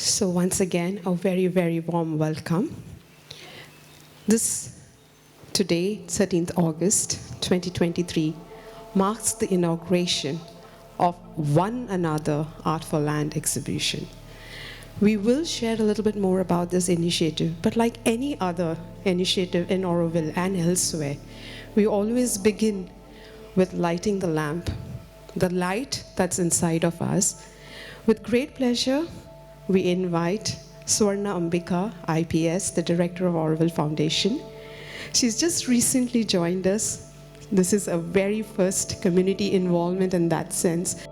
So once again, a very, very warm welcome. Today, 13th August 2023, marks the inauguration of one another Art for Land exhibition. We will share a little bit more about this initiative, but like any other initiative in Auroville and elsewhere, we always begin with lighting the lamp, the light that's inside of us. With great pleasure, we invite Swarna Ambika, IPS, the director of Auroville Foundation. She's just recently joined us. This is a very first community involvement in that sense.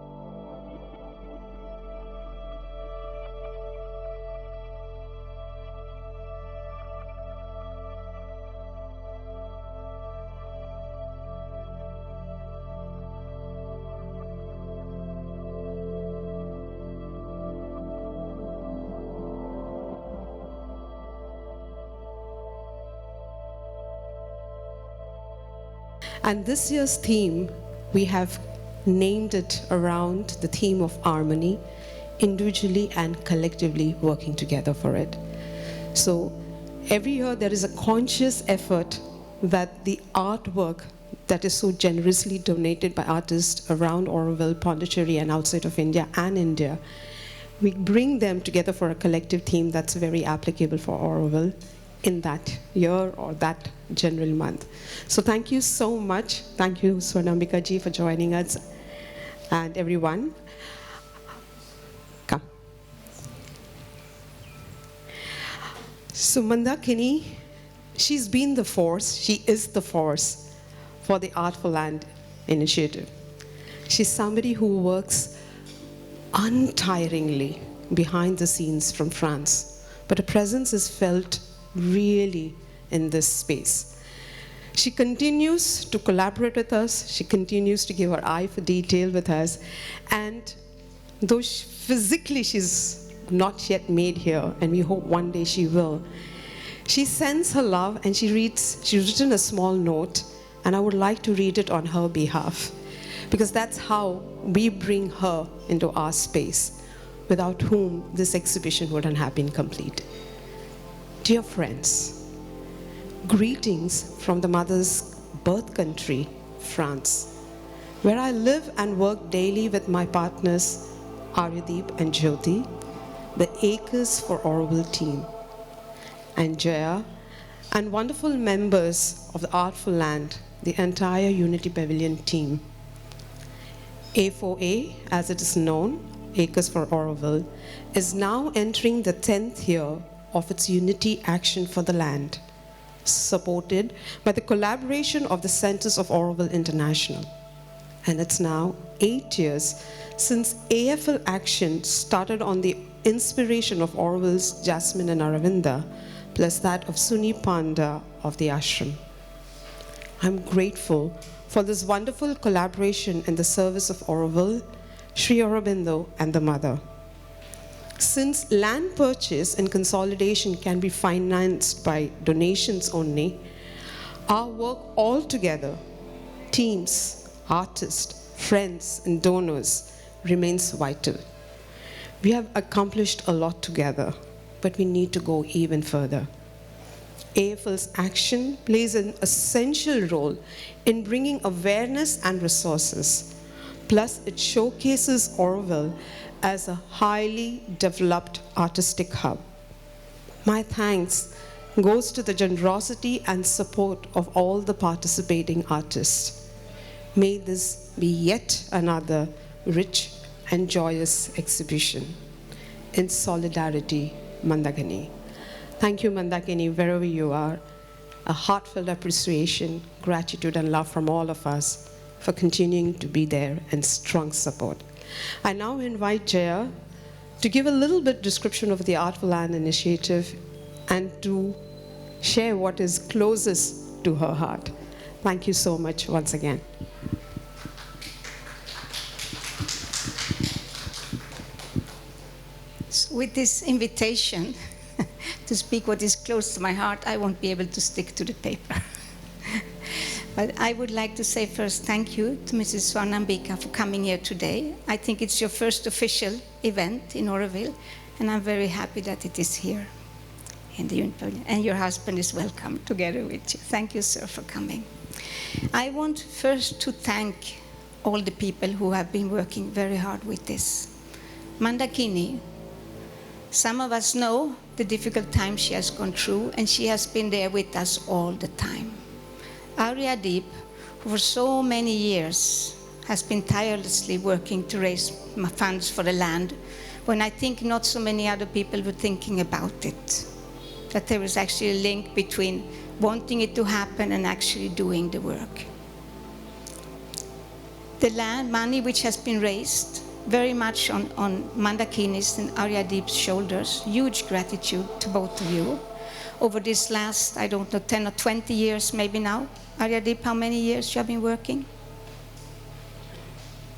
And this year's theme, we have named it around the theme of harmony, individually and collectively working together for it. So every year there is a conscious effort that the artwork that is so generously donated by artists around Auroville, Pondicherry, and outside of India and India, we bring them together for a collective theme that's very applicable for Auroville in that year or that general month. So thank you so much. Thank you, Swarnambika ji, for joining us. And everyone, come. So Mandakini, she's been the force, she is the force for the Art for Land initiative. She's somebody who works untiringly behind the scenes from France, but her presence is felt really in this space. She continues to collaborate with us. She continues to give her eye for detail with us. And though physically she's not yet made here, and we hope one day she will, she sends her love and she's written a small note, and I would like to read it on her behalf, because that's how we bring her into our space, without whom this exhibition wouldn't have been complete. Dear friends, greetings from the mother's birth country, France, where I live and work daily with my partners, Aryadip and Jyoti, the Acres for Auroville team, and Jaya, and wonderful members of the Art for Land, the entire Unity Pavilion team. A4A, as it is known, Acres for Auroville, is now entering the 10th year of its Unity Action for the Land, supported by the collaboration of the Centers of Auroville International. And it's now 8 years since AFL Action started on the inspiration of Auroville's Jasmine and Aravinda, plus that of Suni Panda of the ashram. I'm grateful for this wonderful collaboration in the service of Auroville, Sri Aurobindo, and the Mother. Since land purchase and consolidation can be financed by donations only, our work all together, teams, artists, friends, and donors, remains vital. We have accomplished a lot together, but we need to go even further. AFL's action plays an essential role in bringing awareness and resources. Plus, it showcases Auroville as a highly developed artistic hub. My thanks goes to the generosity and support of all the participating artists. May this be yet another rich and joyous exhibition. In solidarity, Mandakini. Thank you, Mandakini, wherever you are. A heartfelt appreciation, gratitude, and love from all of us for continuing to be there and strong support. I now invite Jaya to give a little bit description of the Art for Land initiative and to share what is closest to her heart. Thank you so much once again. So with this invitation to speak what is close to my heart, I won't be able to stick to the paper. But I would like to say first thank you to Mrs. Swarnambika for coming here today. I think it's your first official event in Auroville. And I'm very happy that it is here in the Unit Pavilion. And your husband is welcome together with you. Thank you, sir, for coming. I want first to thank all the people who have been working very hard with this. Mandakini, some of us know the difficult time she has gone through, and she has been there with us all the time. Auroville, who for so many years has been tirelessly working to raise funds for the land, when I think not so many other people were thinking about it, that there was actually a link between wanting it to happen and actually doing the work. The land money which has been raised very much on Mandakini's and Auroville's shoulders. Huge gratitude to both of you. Over this last, I don't know, 10 or 20 years maybe now. Auroville, how many years you have been working?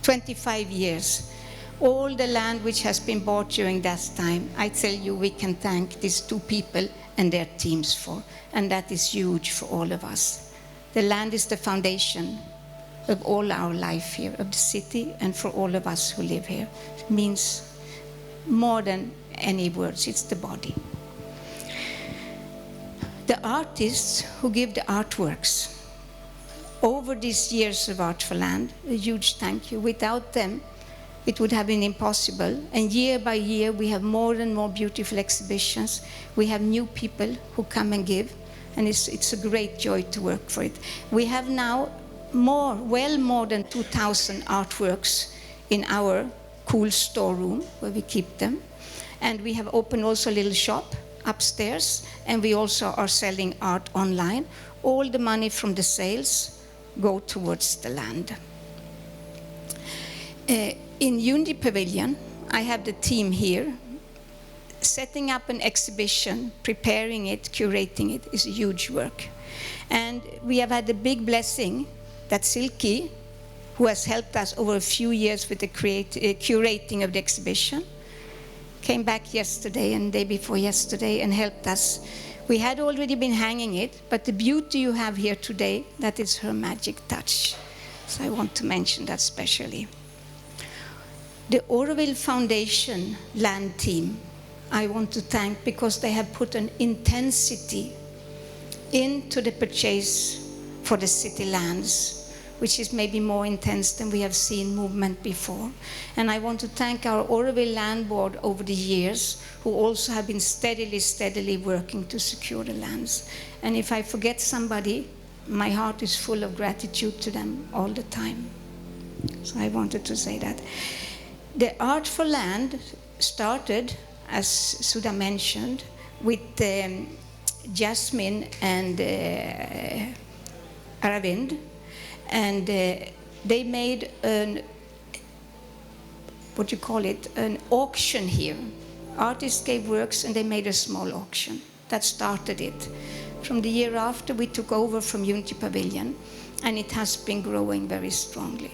25 years. All the land which has been bought during that time, I tell you, we can thank these two people and their teams for. And that is huge for all of us. The land is the foundation of all our life here, of the city, and for all of us who live here. It means more than any words, it's the body. The artists who give the artworks over these years of Art for Land, a huge thank you. Without them, it would have been impossible. And year by year, we have more and more beautiful exhibitions. We have new people who come and give, and it's a great joy to work for it. We have now well more than 2,000 artworks in our cool storeroom where we keep them. And we have opened also a little shop upstairs, and we also are selling art online. All the money from the sales go towards the land. In Unity Pavilion, I have the team here. Setting up an exhibition, preparing it, curating it is huge work. And we have had the big blessing that Silky, who has helped us over a few years with the curating of the exhibition, came back yesterday and the day before yesterday and helped us. We had already been hanging it, but the beauty you have here today, that is her magic touch. So I want to mention that specially. The Auroville Foundation land team, I want to thank because they have put an intensity into the purchase for the city lands, which is maybe more intense than we have seen movement before. And I want to thank our Auroville Land Board over the years, who also have been steadily working to secure the lands. And if I forget somebody, my heart is full of gratitude to them all the time. So I wanted to say that. The Art for Land started, as Sudha mentioned, with Jasmine and Aravind. And they made an auction here. Artists gave works and they made a small auction. That started it. From the year after, we took over from Unity Pavilion, and it has been growing very strongly.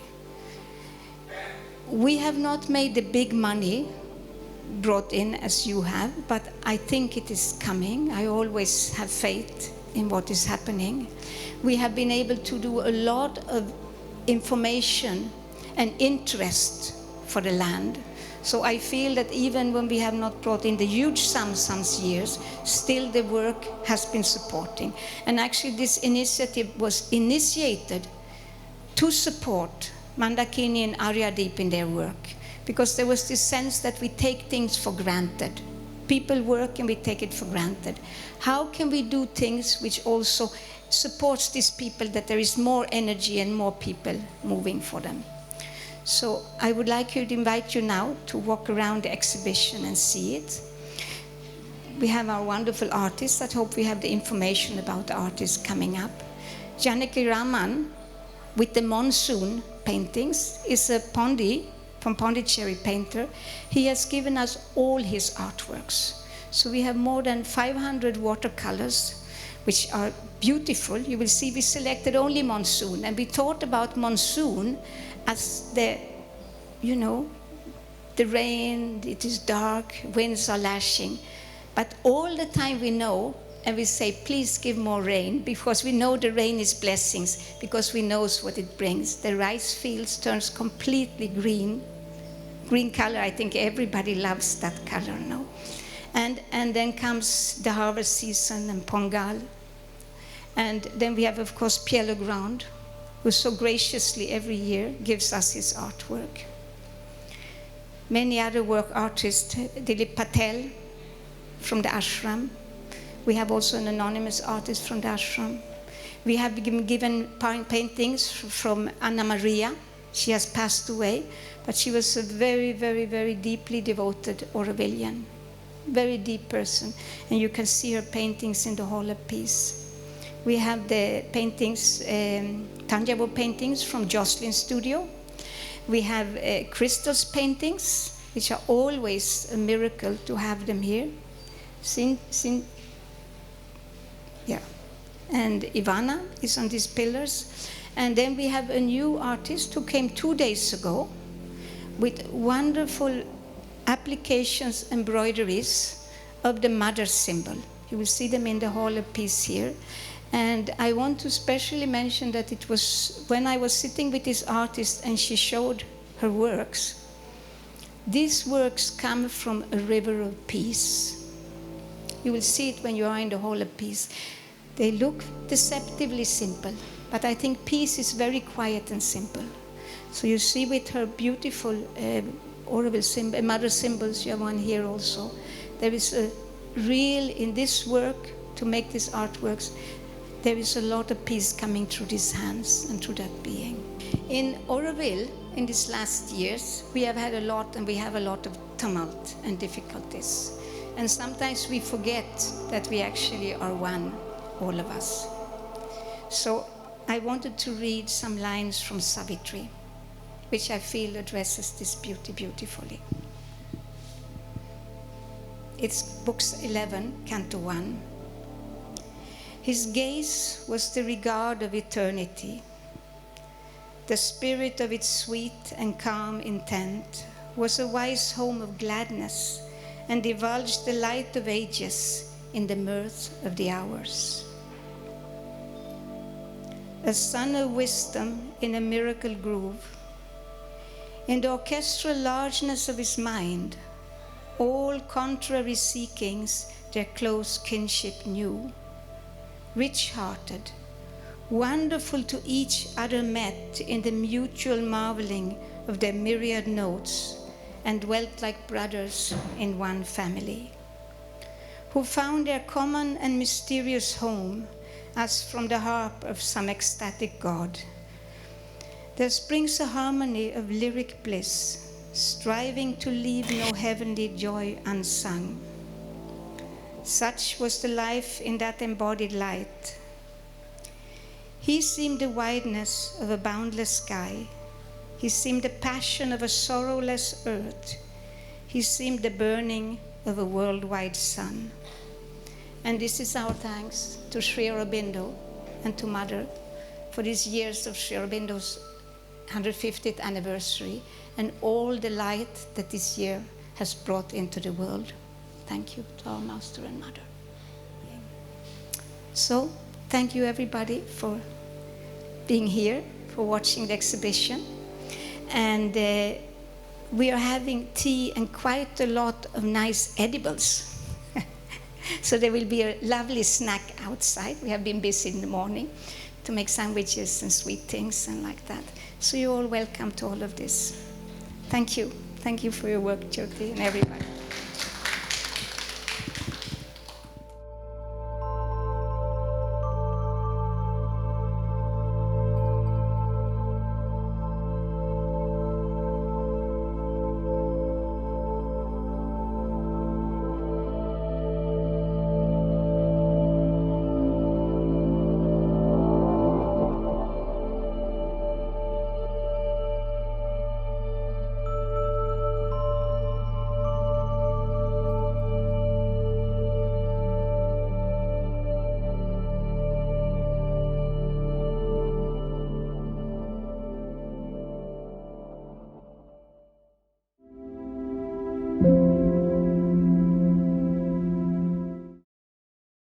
We have not made the big money brought in as you have, but I think it is coming. I always have faith in what is happening. We have been able to do a lot of information and interest for the land. So I feel that even when we have not brought in the huge sums some years, still the work has been supporting. And actually this initiative was initiated to support Mandakini and Auroville in their work, because there was this sense that we take things for granted. People work and we take it for granted. How can we do things which also supports these people, that there is more energy and more people moving for them? So I would like to invite you now to walk around the exhibition and see it. We have our wonderful artists. I hope we have the information about the artists coming up. Janaki Raman, with the monsoon paintings, is a Pondi from Pondicherry painter. He has given us all his artworks. So we have more than 500 watercolors, which are beautiful. You will see we selected only monsoon, and we thought about monsoon as the rain, it is dark, winds are lashing. But all the time we know, and we say, please give more rain, because we know the rain is blessings, because we know what it brings. The rice fields turns completely green green color, I think everybody loves that color now. And then comes the harvest season and Pongal. And then we have, of course, Pierre Legrand, who so graciously every year gives us his artwork. Many other work artists, Dilip Patel from the ashram. We have also an anonymous artist from the ashram. We have been given paintings from Anna Maria. She has passed away, but she was a very, very, very deeply devoted Aurovilian, very deep person. And you can see her paintings in the Hall of Peace. We have the paintings, tangible paintings from Jocelyn's studio. We have Crystal's paintings, which are always a miracle to have them here. Yeah. And Ivana is on these pillars. And then we have a new artist who came 2 days ago with wonderful applications, embroideries of the mother symbol. You will see them in the Hall of Peace here. And I want to specially mention that it was when I was sitting with this artist and she showed her works. These works come from a river of peace. You will see it when you are in the Hall of Peace. They look deceptively simple, but I think peace is very quiet and simple. So you see with her beautiful Auroville symbol, mother symbols, you have one here also. There is a real, in this work, to make these artworks, there is a lot of peace coming through these hands and through that being. In Auroville, in these last years, we have had a lot, and we have a lot of tumult and difficulties. And sometimes we forget that we actually are one, all of us. So I wanted to read some lines from Savitri, which I feel addresses this beauty beautifully. It's Books 11, Canto 1. His gaze was the regard of eternity. The spirit of its sweet and calm intent was a wise home of gladness and divulged the light of ages in the mirth of the hours. A son of wisdom in a miracle groove, in the orchestral largeness of his mind, all contrary seekings their close kinship knew. Rich-hearted, wonderful to each other met in the mutual marveling of their myriad notes, and dwelt like brothers in one family, who found their common and mysterious home as from the harp of some ecstatic god. There springs a harmony of lyric bliss, striving to leave no heavenly joy unsung. Such was the life in that embodied light. He seemed the wideness of a boundless sky. He seemed the passion of a sorrowless earth. He seemed the burning of a worldwide sun. And this is our thanks to Sri Aurobindo and to Mother for these years of Sri Aurobindo's 150th anniversary and all the light that this year has brought into the world. Thank you to our Master and Mother. So, thank you everybody for being here, for watching the exhibition. And we are having tea and quite a lot of nice edibles. So there will be a lovely snack outside. We have been busy in the morning to make sandwiches and sweet things and like that. So you're all welcome to all of this. Thank you. Thank you for your work, Jyoti, and everybody.